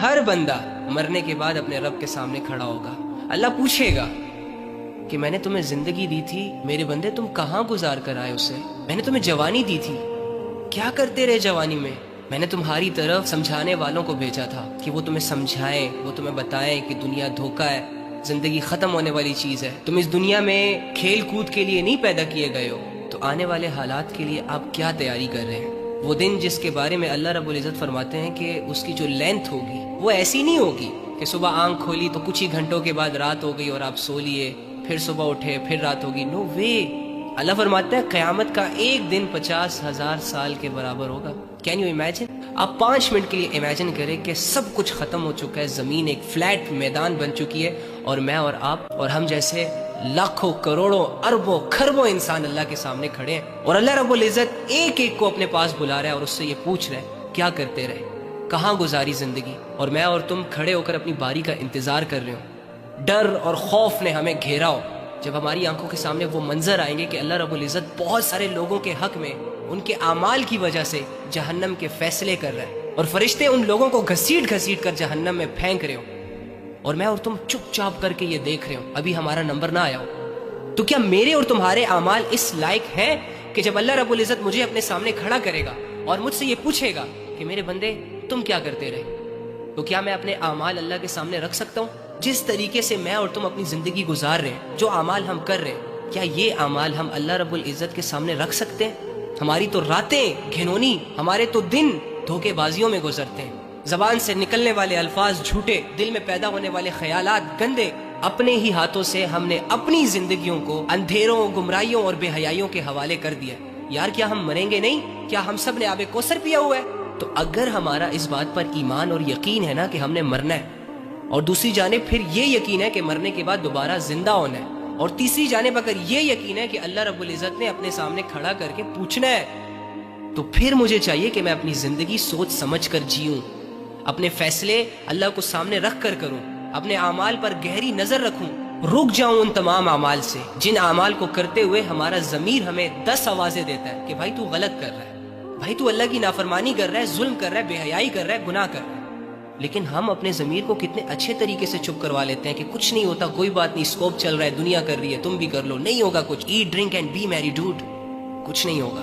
ہر بندہ مرنے کے بعد اپنے رب کے سامنے کھڑا ہوگا. اللہ پوچھے گا کہ میں نے تمہیں زندگی دی تھی میرے بندے، تم کہاں گزار کر آئے اسے؟ میں نے تمہیں جوانی دی تھی، کیا کرتے رہے جوانی میں؟ میں نے تمہاری طرف سمجھانے والوں کو بھیجا تھا کہ وہ تمہیں سمجھائیں، وہ تمہیں بتائیں کہ دنیا دھوکہ ہے، زندگی ختم ہونے والی چیز ہے. تم اس دنیا میں کھیل کود کے لیے نہیں پیدا کیے گئے ہو. تو آنے والے حالات کے لیے آپ کیا تیاری کر رہے ہیں؟ وہ دن جس کے بارے میں اللہ رب العزت فرماتے ہیں کہ اس کی جو لینتھ ہوگی وہ ایسی نہیں ہوگی کہ صبح آنکھ کھولی تو کچھ ہی گھنٹوں کے بعد رات ہو گئی اور آپ سو لیے، پھر صبح اٹھے پھر رات ہوگی. نو وے. اللہ فرماتے ہیں قیامت کا ایک دن 50,000 سال کے برابر ہوگا. Can you imagine? آپ 5 منٹ کے لیے امیجن کریں کہ سب کچھ ختم ہو چکا ہے، زمین ایک فلیٹ میدان بن چکی ہے، اور میں اور آپ اور ہم جیسے لاکھوں کروڑوں اربوں کھربوں انسان اللہ کے سامنے کھڑے ہیں، اور اللہ رب العزت ایک ایک کو اپنے پاس بلا رہا ہے اور اس سے یہ پوچھ رہا ہے کیا کرتے رہے، کہاں گزاری زندگی. اور میں اور تم کھڑے ہو کر اپنی باری کا انتظار کر رہے ہو. ڈر اور خوف نے ہمیں گھیرا ہو. جب ہماری آنکھوں کے سامنے وہ منظر آئیں گے کہ اللہ رب العزت بہت سارے لوگوں کے حق میں ان کے اعمال کی وجہ سے جہنم کے فیصلے کر رہے ہیں، اور فرشتے ان لوگوں کو گھسیٹ گھسیٹ کر جہنم میں پھینک رہے ہو، اور میں اور تم چپ چاپ کر کے یہ دیکھ رہے ہو، ابھی ہمارا نمبر نہ آیا ہو. تو کیا میرے اور تمہارے اعمال اس لائق ہیں کہ جب اللہ رب العزت مجھے اپنے سامنے کھڑا کرے گا اور مجھ سے یہ پوچھے گا کہ میرے بندے تم کیا کرتے رہے، تو کیا میں اپنے اعمال اللہ کے سامنے رکھ سکتا ہوں؟ جس طریقے سے میں اور تم اپنی زندگی گزار رہے ہیں، جو اعمال ہم کر رہے ہیں، کیا یہ اعمال ہم اللہ رب العزت کے سامنے رکھ سکتے ہیں؟ ہماری تو راتیں گھنونی، ہمارے تو دن دھوکے بازیوں میں گزرتے ہیں، زبان سے نکلنے والے الفاظ جھوٹے، دل میں پیدا ہونے والے خیالات گندے. اپنے ہی ہاتھوں سے ہم نے اپنی زندگیوں کو اندھیروں، گمراہیوں اور بے حیائیوں کے حوالے کر دیا. یار کیا ہم مریں گے نہیں؟ کیا ہم سب نے آب کوثر پیا ہوا ہے؟ تو اگر ہمارا اس بات پر ایمان اور یقین ہے نا کہ ہم نے مرنا ہے، اور دوسری جانب پھر یہ یقین ہے کہ مرنے کے بعد دوبارہ زندہ ہونا ہے، اور تیسری جانب اگر یہ یقین ہے کہ اللہ رب العزت نے اپنے سامنے کھڑا کر کے پوچھنا ہے، تو پھر مجھے چاہیے کہ میں اپنی زندگی سوچ سمجھ کر جیوں، اپنے فیصلے اللہ کو سامنے رکھ کر کروں، اپنے اعمال پر گہری نظر رکھوں، رک جاؤں ان تمام اعمال سے جن اعمال کو کرتے ہوئے ہمارا ضمیر ہمیں 10 آوازیں دیتا ہے کہ بھائی تو غلط کر رہا ہے، بھائی تو اللہ کی نافرمانی کر رہا ہے، ظلم کر رہا ہے، بے حیائی کر رہا ہے، گناہ کر رہا ہے. لیکن ہم اپنے ضمیر کو کتنے اچھے طریقے سے چپ کروا لیتے ہیں کہ کچھ نہیں ہوتا، کوئی بات نہیں، اسکوپ چل رہا ہے، دنیا کر رہی ہے، تم بھی کر لو، نہیں ہوگا کچھ. ایٹ ڈرنک اینڈ بی میری ڈوڈ، کچھ نہیں ہوگا.